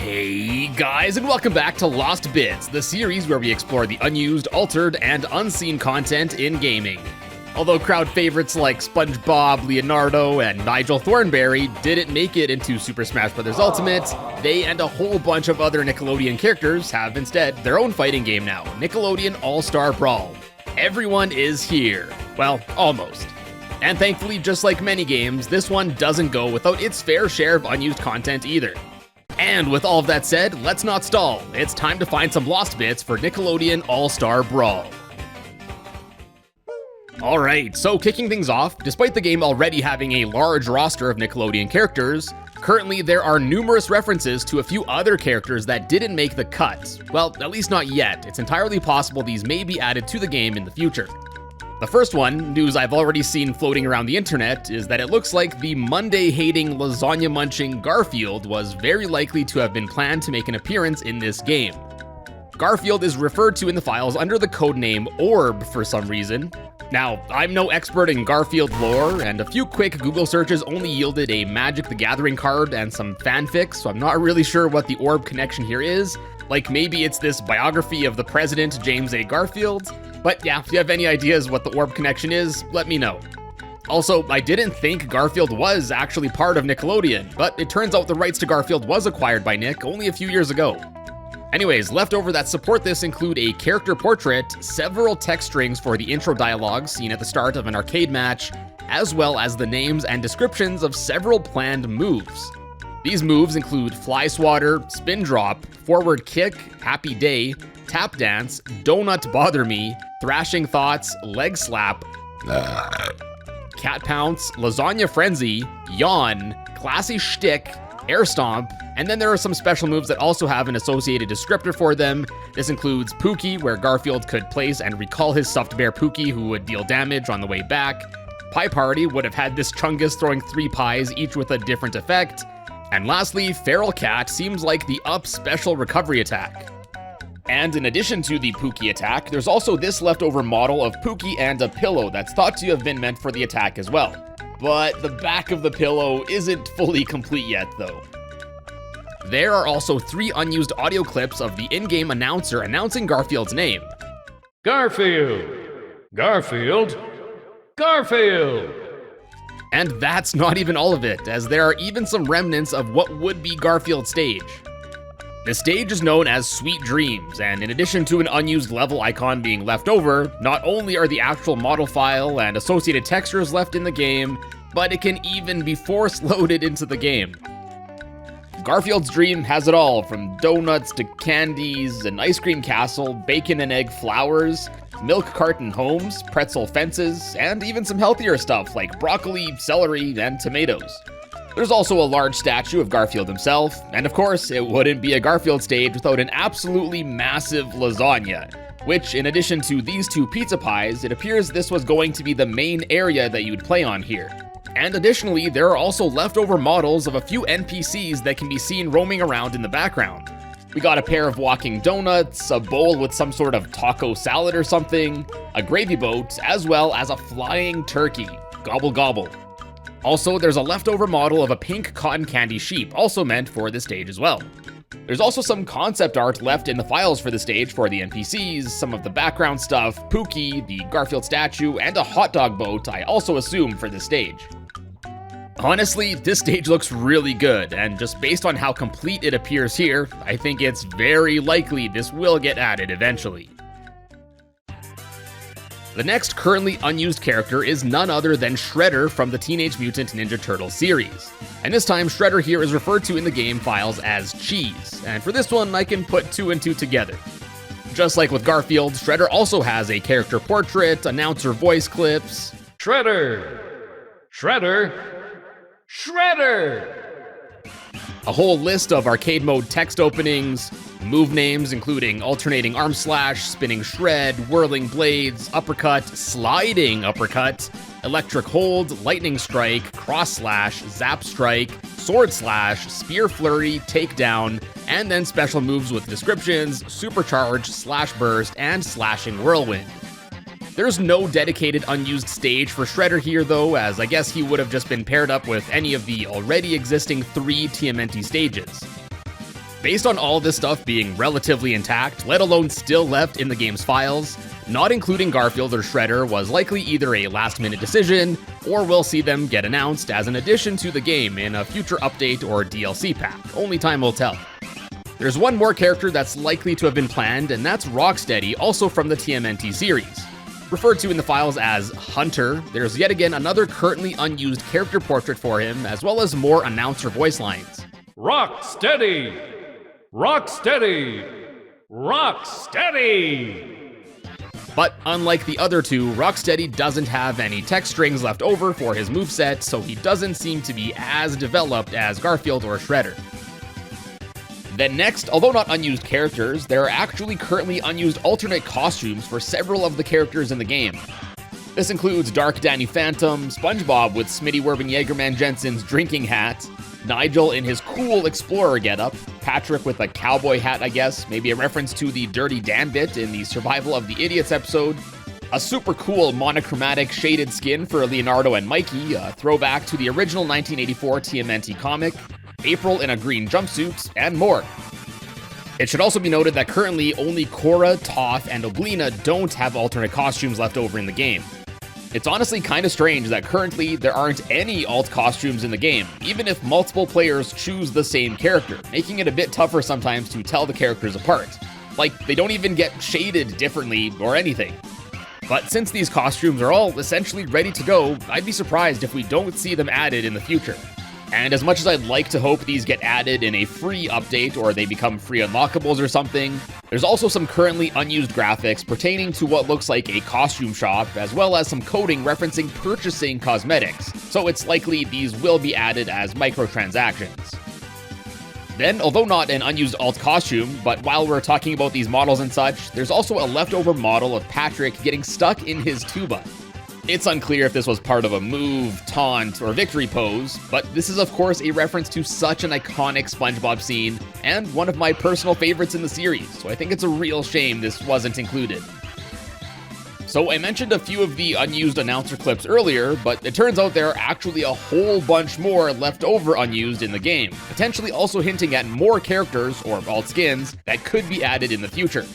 Hey guys, and welcome back to Lost Bits, the series where we explore the unused, altered, and unseen content in gaming. Although crowd favorites like Spongebob, Leonardo, and Nigel Thornberry didn't make it into Super Smash Bros. Ultimate, they and a whole bunch of other Nickelodeon characters have instead their own fighting game now, Nickelodeon All Star Brawl. Everyone is here. Well, almost. And thankfully, just like many games, this one doesn't go without its fair share of unused content either. And with all of that said, let's not stall. It's time to find some lost bits for Nickelodeon All Star Brawl. Alright, so kicking things off, despite the game already having a large roster of Nickelodeon characters, currently there are numerous references to a few other characters that didn't make the cut. Well, at least not yet. It's entirely possible these may be added to the game in the future. The first one, news I've already seen floating around the internet, is that it looks like the Monday-hating, lasagna-munching Garfield was very likely to have been planned to make an appearance in this game. Garfield is referred to in the files under the codename Orb for some reason. Now, I'm no expert in Garfield lore, and a few quick Google searches only yielded a Magic the Gathering card and some fanfics, so I'm not really sure what the Orb connection here is. Like maybe it's this biography of the president, James A. Garfield. But yeah, if you have any ideas what the Orb connection is, let me know. Also, I didn't think Garfield was actually part of Nickelodeon, but it turns out the rights to Garfield was acquired by Nick only a few years ago. Anyways, leftover that support this include a character portrait, several text strings for the intro dialogue seen at the start of an arcade match, as well as the names and descriptions of several planned moves. These moves include Fly Swatter, Spin Drop, Forward Kick, Happy Day, Tap Dance, Donut Bother Me, Thrashing Thoughts, Leg Slap, Cat Pounce, Lasagna Frenzy, Yawn, Classy Shtick, Air Stomp, and then there are some special moves that also have an associated descriptor for them. This includes Pookie, where Garfield could place and recall his stuffed bear Pookie, who would deal damage on the way back. Pie Party would have had this Chungus throwing 3 pies, each with a different effect. And lastly, Feral Cat seems like the up special recovery attack. And in addition to the Pookie attack, there's also this leftover model of Pookie and a pillow that's thought to have been meant for the attack as well. But the back of the pillow isn't fully complete yet though. There are also 3 unused audio clips of the in-game announcer announcing Garfield's name. Garfield! Garfield! Garfield! And that's not even all of it, as there are even some remnants of what would be Garfield's stage. The stage is known as Sweet Dreams, and in addition to an unused level icon being left over, not only are the actual model file and associated textures left in the game, but it can even be force-loaded into the game. Garfield's dream has it all, from donuts to candies, an ice cream castle, bacon and egg flowers, milk carton homes, pretzel fences, and even some healthier stuff like broccoli, celery, and tomatoes. There's also a large statue of Garfield himself, and of course, it wouldn't be a Garfield stage without an absolutely massive lasagna, which, in addition to these 2 pizza pies, it appears this was going to be the main area that you'd play on here. And additionally, there are also leftover models of a few NPCs that can be seen roaming around in the background. We got a pair of walking donuts, a bowl with some sort of taco salad or something, a gravy boat, as well as a flying turkey. Gobble gobble. Also, there's a leftover model of a pink cotton candy sheep, also meant for the stage as well. There's also some concept art left in the files for the stage for the NPCs, some of the background stuff, Pookie, the Garfield statue, and a hot dog boat I also assume for this stage. Honestly, this stage looks really good, and just based on how complete it appears here, I think it's very likely this will get added eventually. The next currently unused character is none other than Shredder from the Teenage Mutant Ninja Turtles series. And this time, Shredder here is referred to in the game files as Cheese, and for this one, I can put 2 and 2 together. Just like with Garfield, Shredder also has a character portrait, announcer voice clips. Shredder! Shredder! Shredder! A whole list of arcade mode text openings, move names including alternating arm slash, spinning shred, whirling blades, uppercut, sliding uppercut, electric hold, lightning strike, cross slash, zap strike, sword slash, spear flurry, takedown, and then special moves with descriptions, supercharge, slash burst, and slashing whirlwind. There's no dedicated unused stage for Shredder here though, as I guess he would have just been paired up with any of the already existing 3 TMNT stages. Based on all this stuff being relatively intact, let alone still left in the game's files, not including Garfield or Shredder was likely either a last-minute decision, or we'll see them get announced as an addition to the game in a future update or DLC pack. Only time will tell. There's one more character that's likely to have been planned, and that's Rocksteady, also from the TMNT series. Referred to in the files as Hunter, there's yet again another currently unused character portrait for him, as well as more announcer voice lines. Rocksteady! Rocksteady! Rocksteady! But unlike the other two, Rocksteady doesn't have any text strings left over for his moveset, so he doesn't seem to be as developed as Garfield or Shredder. Then next, although not unused characters, there are actually currently unused alternate costumes for several of the characters in the game. This includes Dark Danny Phantom, Spongebob with Smitty Werben Jaegerman Jensen's drinking hat, Nigel in his cool explorer getup, Patrick with a cowboy hat, I guess, maybe a reference to the Dirty Dan bit in the Survival of the Idiots episode, a super cool monochromatic shaded skin for Leonardo and Mikey, a throwback to the original 1984 TMNT comic, April in a green jumpsuit, and more. It should also be noted that currently only Cora, Toph, and Oblina don't have alternate costumes left over in the game. It's honestly kind of strange that currently there aren't any alt costumes in the game, even if multiple players choose the same character, making it a bit tougher sometimes to tell the characters apart. Like, they don't even get shaded differently or anything. But since these costumes are all essentially ready to go, I'd be surprised if we don't see them added in the future. And as much as I'd like to hope these get added in a free update or they become free unlockables or something, there's also some currently unused graphics pertaining to what looks like a costume shop, as well as some coding referencing purchasing cosmetics, so it's likely these will be added as microtransactions. Then, although not an unused alt costume, but while we're talking about these models and such, there's also a leftover model of Patrick getting stuck in his tuba. It's unclear if this was part of a move, taunt, or victory pose, but this is of course a reference to such an iconic SpongeBob scene, and one of my personal favorites in the series, so I think it's a real shame this wasn't included. So I mentioned a few of the unused announcer clips earlier, but it turns out there are actually a whole bunch more left over unused in the game, potentially also hinting at more characters, or alt skins, that could be added in the future.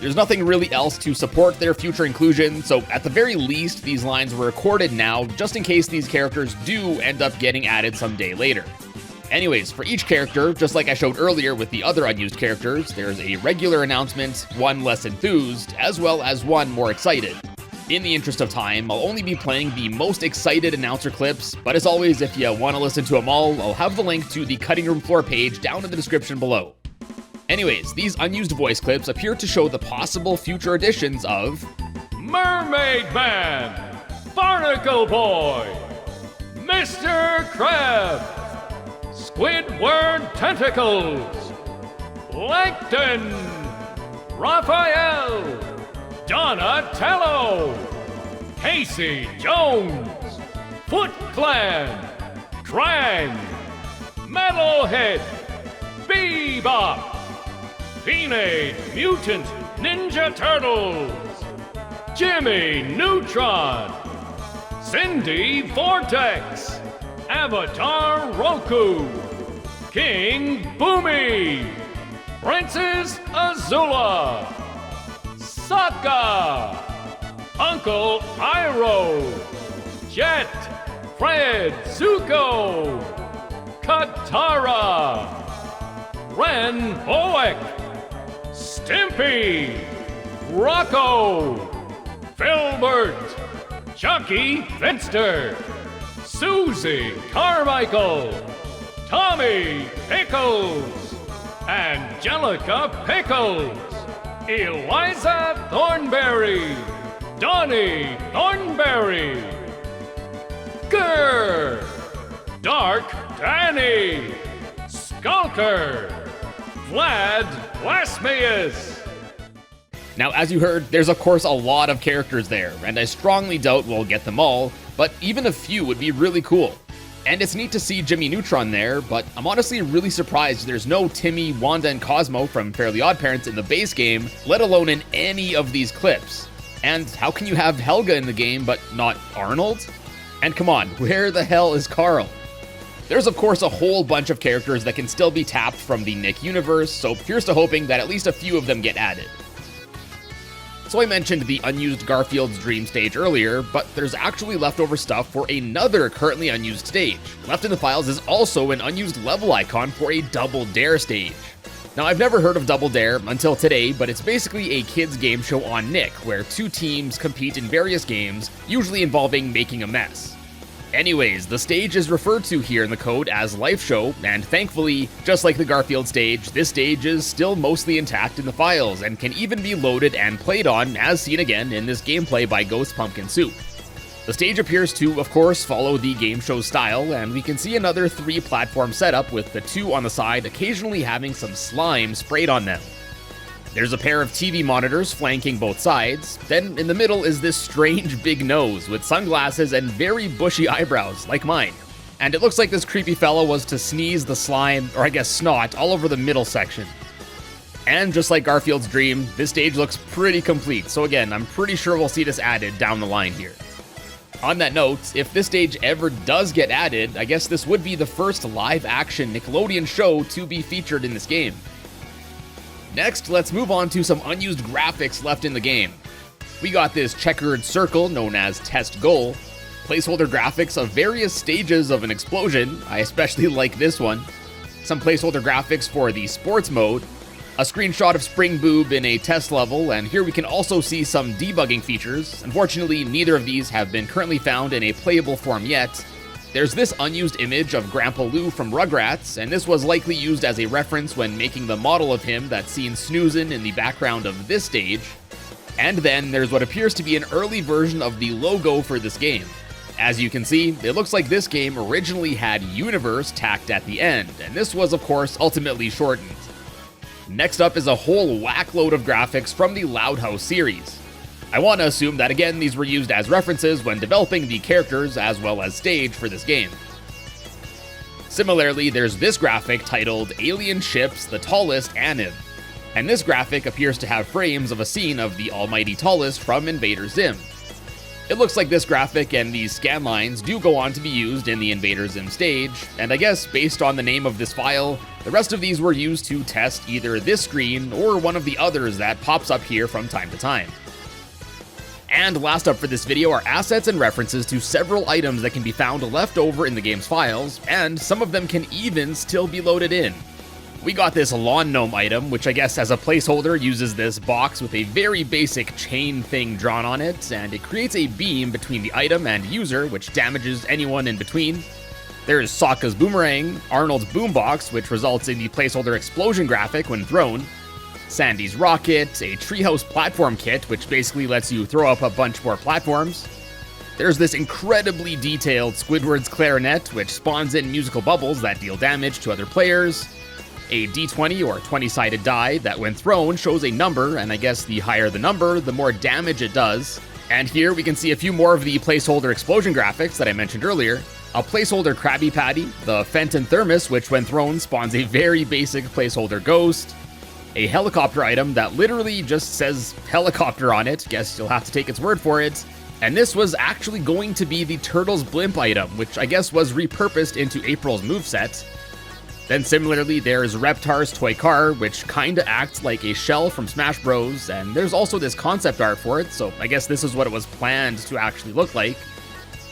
There's nothing really else to support their future inclusion, so at the very least, these lines were recorded now, just in case these characters do end up getting added someday later. Anyways, for each character, just like I showed earlier with the other unused characters, there's a regular announcement, one less enthused, as well as one more excited. In the interest of time, I'll only be playing the most excited announcer clips, but as always, if you want to listen to them all, I'll have the link to the Cutting Room Floor page down in the description below. Anyways, these unused voice clips appear to show the possible future additions of Mermaid Man, Barnacle Boy, Mr. Crab, Squidward Tentacles, Plankton, Raphael, Donatello, Casey Jones, Foot Clan, Krang, Metalhead, Bebop, Teenage Mutant Ninja Turtles, Jimmy Neutron, Cindy Vortex, Avatar Roku, King Boomy, Princess Azula, Sokka, Uncle Iroh, Jet, Fred Zuko, Katara, Ren Boeck, Stimpy, Rocco, Filbert, Chucky Finster, Susie Carmichael, Tommy Pickles, Angelica Pickles, Eliza Thornberry, Donnie Thornberry, Grr, Dark Danny, Skulker, Vlad Blasmius. Now, as you heard, there's of course a lot of characters there, and I strongly doubt we'll get them all, but even a few would be really cool. And it's neat to see Jimmy Neutron there, but I'm honestly really surprised there's no Timmy, Wanda, and Cosmo from Fairly OddParents in the base game, let alone in any of these clips. And how can you have Helga in the game but not Arnold? And come on, where the hell is Carl? There's of course a whole bunch of characters that can still be tapped from the Nick universe, so here's to hoping that at least a few of them get added. So I mentioned the unused Garfield's Dream stage earlier, but there's actually leftover stuff for another currently unused stage. Left in the files is also an unused level icon for a Double Dare stage. Now, I've never heard of Double Dare until today, but it's basically a kids game show on Nick, where two teams compete in various games, usually involving making a mess. Anyways, the stage is referred to here in the code as Life Show, and thankfully, just like the Garfield stage, this stage is still mostly intact in the files, and can even be loaded and played on, as seen again in this gameplay by Ghost Pumpkin Soup. The stage appears to, of course, follow the game show's style, and we can see another 3-platform setup with the 2 on the side occasionally having some slime sprayed on them. There's a pair of TV monitors flanking both sides, then in the middle is this strange big nose with sunglasses and very bushy eyebrows, like mine. And it looks like this creepy fella was to sneeze the slime, or I guess snot, all over the middle section. And just like Garfield's Dream, this stage looks pretty complete, so again, I'm pretty sure we'll see this added down the line here. On that note, if this stage ever does get added, I guess this would be the first live-action Nickelodeon show to be featured in this game. Next, let's move on to some unused graphics left in the game. We got this checkered circle known as Test Goal, placeholder graphics of various stages of an explosion, I especially like this one, some placeholder graphics for the sports mode, a screenshot of Spring Boob in a test level, and here we can also see some debugging features. Unfortunately, neither of these have been currently found in a playable form yet. There's this unused image of Grandpa Lou from Rugrats, and this was likely used as a reference when making the model of him that's seen snoozing in the background of this stage. And then there's what appears to be an early version of the logo for this game. As you can see, it looks like this game originally had Universe tacked at the end, and this was of course ultimately shortened. Next up is a whole whackload of graphics from the Loud House series. I want to assume that again these were used as references when developing the characters as well as stage for this game. Similarly, there's this graphic titled Alien Ships the Tallest Aniv, and this graphic appears to have frames of a scene of the almighty tallest from Invader Zim. It looks like this graphic and these scan lines do go on to be used in the Invader Zim stage, and I guess based on the name of this file, the rest of these were used to test either this screen or one of the others that pops up here from time to time. And last up for this video are assets and references to several items that can be found left over in the game's files, and some of them can even still be loaded in. We got this lawn gnome item, which I guess as a placeholder uses this box with a very basic chain thing drawn on it, and it creates a beam between the item and user, which damages anyone in between. There's Sokka's boomerang, Arnold's boombox, which results in the placeholder explosion graphic when thrown, Sandy's rocket, a treehouse platform kit, which basically lets you throw up a bunch more platforms. There's this incredibly detailed Squidward's clarinet, which spawns in musical bubbles that deal damage to other players. A D20 or 20-sided die that when thrown shows a number, and I guess the higher the number, the more damage it does. And here we can see a few more of the placeholder explosion graphics that I mentioned earlier. A placeholder Krabby Patty, the Fenton thermos, which when thrown spawns a very basic placeholder ghost. A helicopter item that literally just says helicopter on it, guess you'll have to take its word for it. And this was actually going to be the Turtles blimp item, which I guess was repurposed into April's moveset. Then similarly, there's Reptar's toy car, which kinda acts like a shell from Smash Bros, and there's also this concept art for it, so I guess this is what it was planned to actually look like.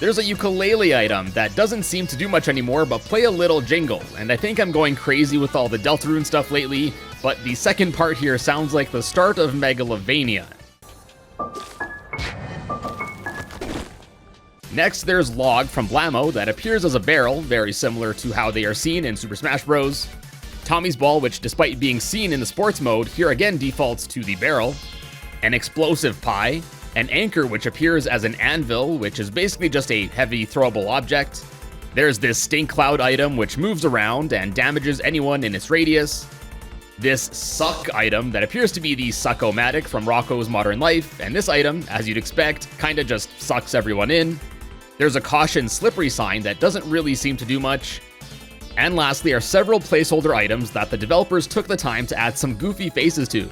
There's a ukulele item that doesn't seem to do much anymore, but play a little jingle, and I think I'm going crazy with all the Deltarune stuff lately, but the second part here sounds like the start of Megalovania. Next, there's Log from Blammo that appears as a barrel, very similar to how they are seen in Super Smash Bros. Tommy's Ball, which despite being seen in the sports mode, here again defaults to the barrel. An Explosive Pie. An Anchor, which appears as an anvil, which is basically just a heavy throwable object. There's this Stink Cloud item, which moves around and damages anyone in its radius. This Suck item that appears to be the Suck-O-Matic from Rocco's Modern Life, and this item, as you'd expect, kinda just sucks everyone in. There's a Caution Slippery sign that doesn't really seem to do much. And lastly are several placeholder items that the developers took the time to add some goofy faces to.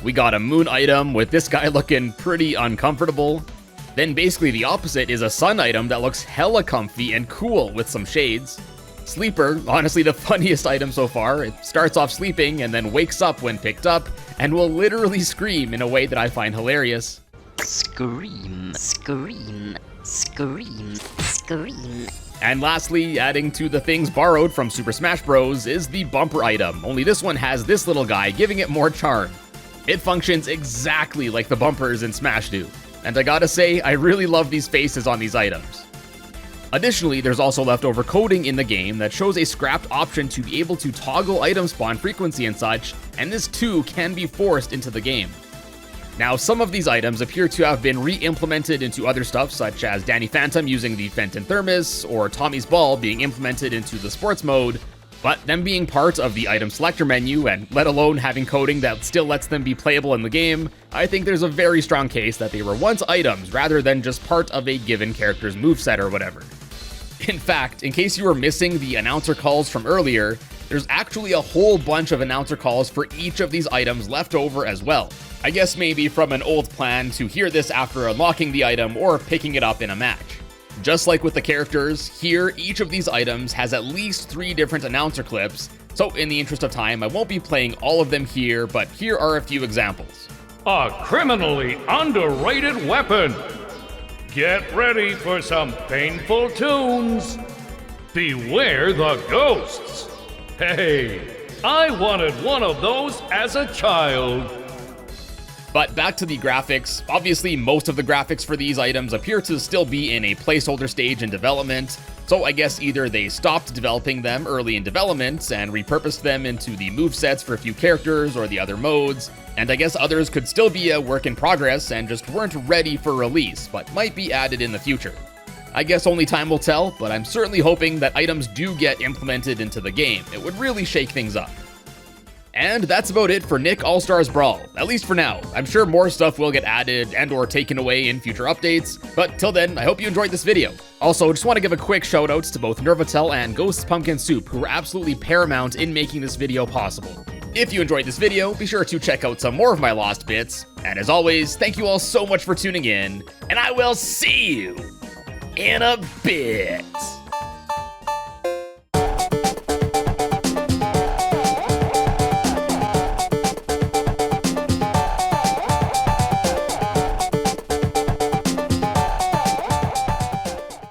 We got a Moon item with this guy looking pretty uncomfortable. Then basically the opposite is a Sun item that looks hella comfy and cool with some shades. Sleeper, honestly the funniest item so far. It starts off sleeping and then wakes up when picked up and will literally scream in a way that I find hilarious. Scream, scream, scream, scream. And lastly, adding to the things borrowed from Super Smash Bros. Is the bumper item, only this one has this little guy, giving it more charm. It functions exactly like the bumpers in Smash do, and I gotta say, I really love these faces on these items. Additionally, there's also leftover coding in the game that shows a scrapped option to be able to toggle item spawn frequency and such, and this too can be forced into the game. Now, some of these items appear to have been re-implemented into other stuff, such as Danny Phantom using the Fenton Thermos, or Tommy's Ball being implemented into the sports mode, but them being part of the item selector menu, and let alone having coding that still lets them be playable in the game, I think there's a very strong case that they were once items rather than just part of a given character's moveset or whatever. In fact, in case you were missing the announcer calls from earlier, there's actually a whole bunch of announcer calls for each of these items left over as well. I guess maybe from an old plan to hear this after unlocking the item or picking it up in a match. Just like with the characters, here each of these items has at least 3 different announcer clips, so in the interest of time I won't be playing all of them here, but here are a few examples. A criminally underrated weapon. Get ready for some painful tunes. Beware the ghosts. Hey, I wanted one of those as a child. But back to the graphics, obviously most of the graphics for these items appear to still be in a placeholder stage in development, so I guess either they stopped developing them early in development and repurposed them into the movesets for a few characters or the other modes, and I guess others could still be a work in progress and just weren't ready for release, but might be added in the future. I guess only time will tell, but I'm certainly hoping that items do get implemented into the game. It would really shake things up. And that's about it for Nick All Star Brawl, at least for now. I'm sure more stuff will get added and or taken away in future updates, but till then, I hope you enjoyed this video. Also, just want to give a quick shout outs to both Nervatel and Ghosts Pumpkin Soup, who were absolutely paramount in making this video possible. If you enjoyed this video, be sure to check out some more of my lost bits, and as always, thank you all so much for tuning in, and I will see you in a bit.